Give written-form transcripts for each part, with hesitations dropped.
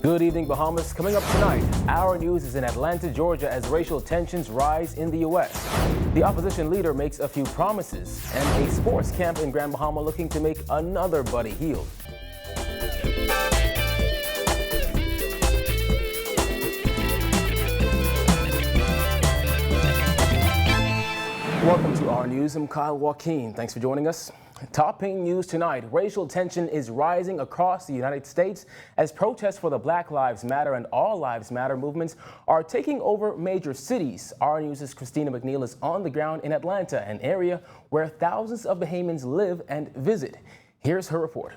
Good evening, Bahamas. Coming up tonight, our news is in Atlanta, Georgia, as racial tensions rise in the U.S. The opposition leader makes a few promises, and a sports camp in Grand Bahama looking to make another buddy healed. Welcome to our news. I'm Kyle Joaquin. Thanks for joining us. Topping news tonight, racial tension is rising across the United States as protests for the Black Lives Matter and All Lives Matter movements are taking over major cities. Our News' Christina McNeil is on the ground in Atlanta, an area where thousands of Bahamians live and visit. Here's her report.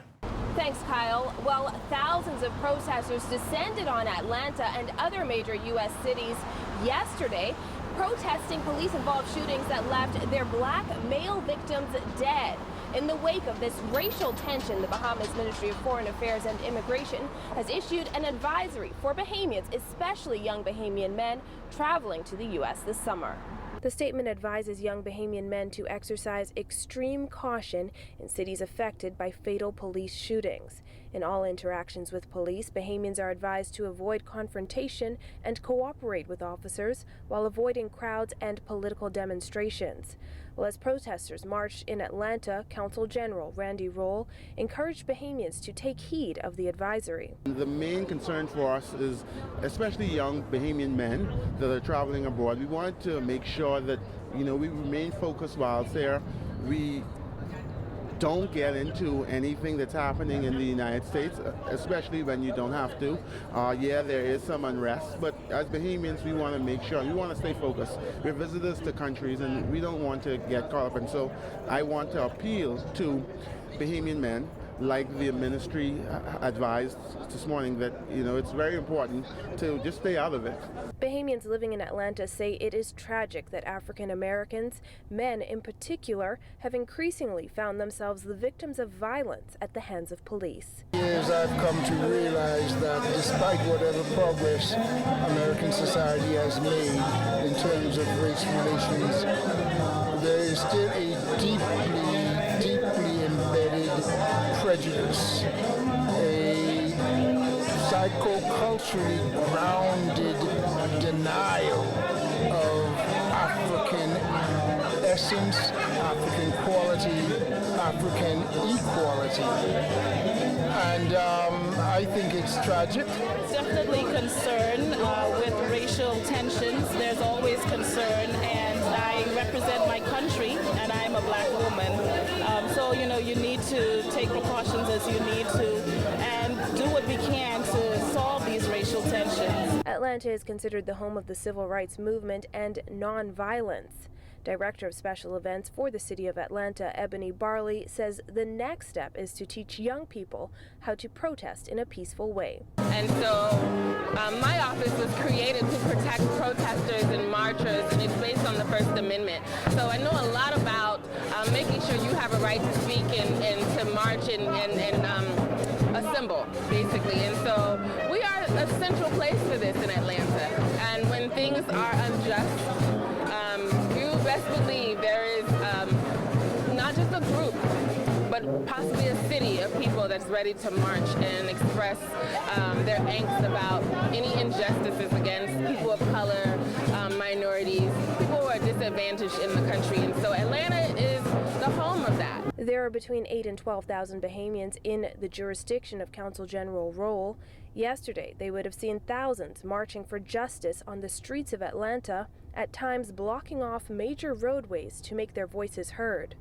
Thanks, Kyle. Well, thousands of protesters descended on Atlanta and other major U.S. cities yesterday, protesting police-involved shootings that left their black male victims dead. In the wake of this racial tension, the Bahamas Ministry of Foreign Affairs and Immigration has issued an advisory for Bahamians, especially young Bahamian men, traveling to the U.S. this summer. The statement advises young Bahamian men to exercise extreme caution in cities affected by fatal police shootings. In all interactions with police, Bahamians are advised to avoid confrontation and cooperate with officers while avoiding crowds and political demonstrations. Well, as protesters marched in Atlanta, Consul General Randy Roll encouraged Bahamians to take heed of the advisory. The main concern for us is, especially young Bahamian men that are traveling abroad, we wanted to make sure that, we remain focused while there. We don't get into anything that's happening in the United States, especially when you don't have to. Yeah, there is some unrest, but as Bahamians, we want to make sure, we want to stay focused. We're visitors to countries and we don't want to get caught up. And so I want to appeal to Bahamian men, like the ministry advised this morning, that it's very important to just stay out of it. Bahamians living in Atlanta say it is tragic that African Americans, men in particular, have increasingly found themselves the victims of violence at the hands of police. Years I've come to realize that despite whatever progress American society has made in terms of race relations, there is still a deeply embedded prejudice, a psychoculturally grounded denial of African essence, African quality, African equality. And I think it's tragic. Definitely concern with racial tensions. There's always concern, and I represent my country, and I'm a black woman. So, you need to take precautions as you need to and do what we can to solve these racial tensions. Atlanta is considered the home of the civil rights movement and nonviolence. Director of Special Events for the City of Atlanta, Ebony Barley, says the next step is to teach young people how to protest in a peaceful way. And so my office was created to protect protesters and marchers, and it's based on the First Amendment. So I know a lot about making sure you have a right to speak and to march and assemble, basically. And so we are a central place for this in Atlanta. And when things are unjust, best believe there is not just a group, but possibly a city of people that's ready to march and express their angst about any injustices against people of color, minorities, people who are disadvantaged in the country. And so Atlanta is the home of that. There are between 8,000 and 12,000 Bahamians in the jurisdiction of Consul General Roll. Yesterday, they would have seen thousands marching for justice on the streets of Atlanta, at times blocking off major roadways to make their voices heard.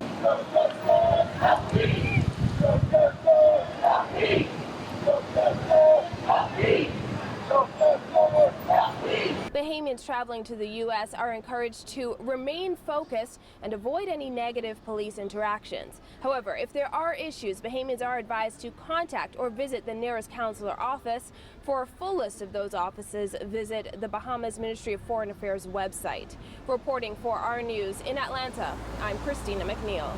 Bahamians traveling to the U.S. are encouraged to remain focused and avoid any negative police interactions. However, if there are issues, Bahamians are advised to contact or visit the nearest consular office. For a full list of those offices, visit the Bahamas Ministry of Foreign Affairs website. Reporting for our news in Atlanta, I'm Christina McNeil.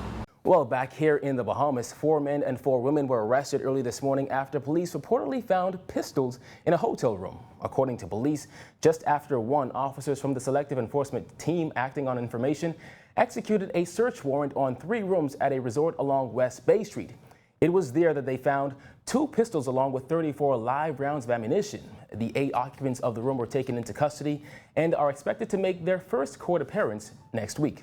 Well, back here in the Bahamas, 4 men and 4 women were arrested early this morning after police reportedly found pistols in a hotel room. According to police, just after 1, officers from the Selective Enforcement Team acting on information executed a search warrant on 3 rooms at a resort along West Bay Street. It was there that they found 2 pistols along with 34 live rounds of ammunition. The 8 occupants of the room were taken into custody and are expected to make their first court appearance next week.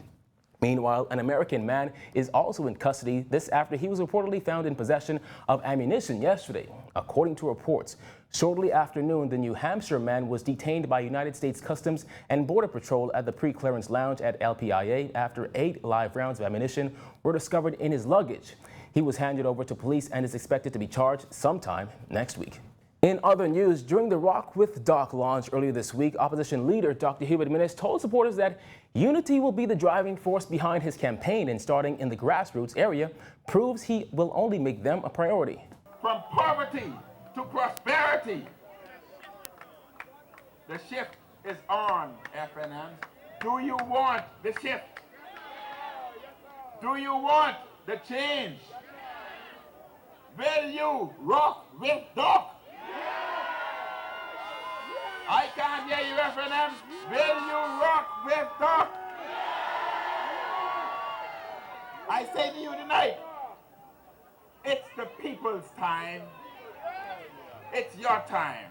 Meanwhile, an American man is also in custody, this after he was reportedly found in possession of ammunition yesterday. According to reports, shortly after noon, the New Hampshire man was detained by United States Customs and Border Patrol at the pre-clearance lounge at LPIA after 8 live rounds of ammunition were discovered in his luggage. He was handed over to police and is expected to be charged sometime next week. In other news, during the Rock with Doc launch earlier this week, opposition leader Dr. Hubert Minnis told supporters that unity will be the driving force behind his campaign, and starting in the grassroots area proves he will only make them a priority. From poverty to prosperity, the shift is on, FNM. Do you want the shift? Do you want the change? Will you rock with Doc? I can't hear you, FNM. Will you rock with Doc? I say to you tonight, it's the people's time. It's your time.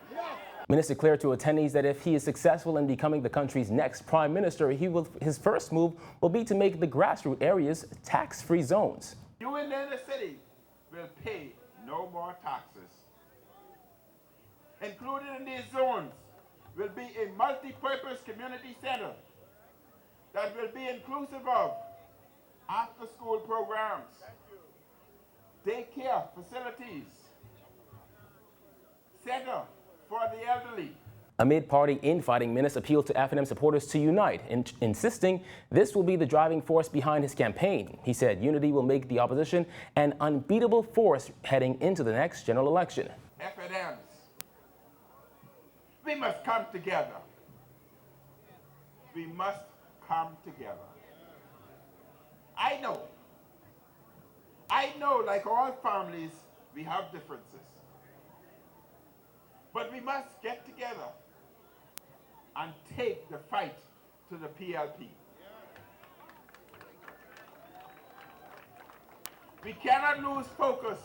Minnis declared to attendees that if he is successful in becoming the country's next prime minister, his first move will be to make the grassroots areas tax-free zones. You in the inner city will pay no more taxes. Included in these zones will be a multi-purpose community center that will be inclusive of after-school programs, daycare facilities, center for the elderly. Amid party infighting, Minnis appealed to FNM supporters to unite, insisting this will be the driving force behind his campaign. He said unity will make the opposition an unbeatable force heading into the next general election. FNMs, we must come together. We must come together. I know, like all families, we have differences. But we must get together and take the fight to the PLP. We cannot lose focus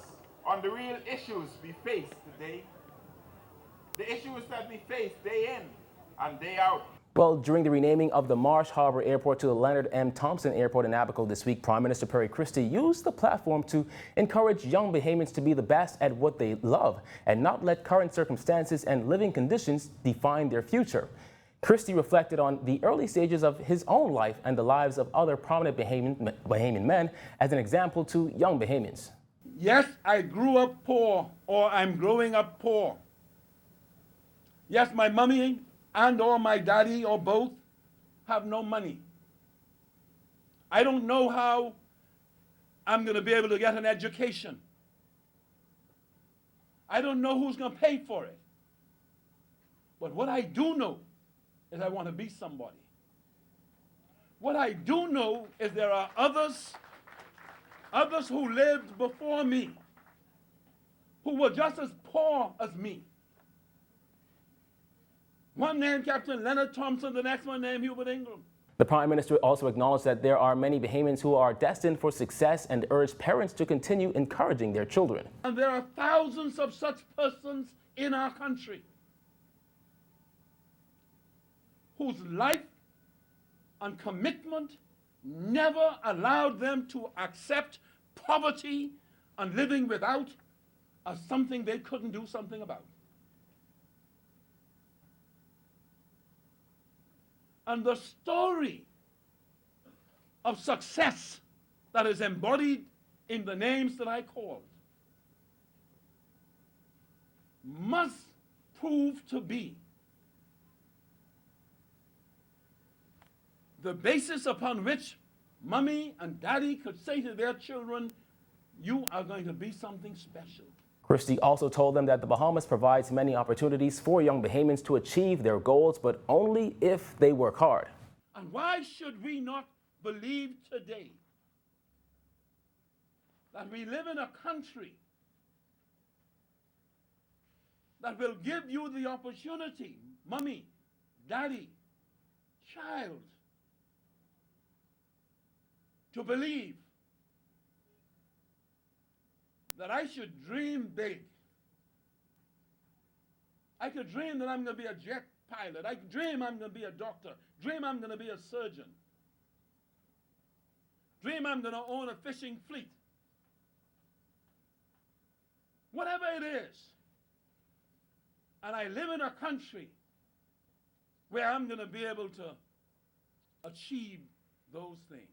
on the real issues we face today, the issues that we face day in and day out. Well, during the renaming of the Marsh Harbor Airport to the Leonard M. Thompson Airport in Abaco this week, Prime Minister Perry Christie used the platform to encourage young Bahamians to be the best at what they love and not let current circumstances and living conditions define their future. Christie reflected on the early stages of his own life and the lives of other prominent Bahamian men as an example to young Bahamians. Yes, I grew up poor, or I'm growing up poor. Yes, my mommy and or my daddy or both have no money. I don't know how I'm going to be able to get an education. I don't know who's going to pay for it. But what I do know is I want to be somebody. What I do know is there are others who lived before me who were just as poor as me. One named Captain Leonard Thompson, the next one named Hubert Ingram. The Prime Minister also acknowledged that there are many Bahamians who are destined for success and urged parents to continue encouraging their children. And there are thousands of such persons in our country whose life and commitment never allowed them to accept poverty and living without as something they couldn't do something about. And the story of success that is embodied in the names that I called must prove to be the basis upon which mommy and daddy could say to their children, you are going to be something special. Christie also told them that the Bahamas provides many opportunities for young Bahamians to achieve their goals, but only if they work hard. And why should we not believe today that we live in a country that will give you the opportunity, mommy, daddy, child, to believe that I should dream big. I could dream that I'm going to be a jet pilot. I could dream I'm going to be a doctor. Dream I'm going to be a surgeon. Dream I'm going to own a fishing fleet. Whatever it is. And I live in a country where I'm going to be able to achieve those things.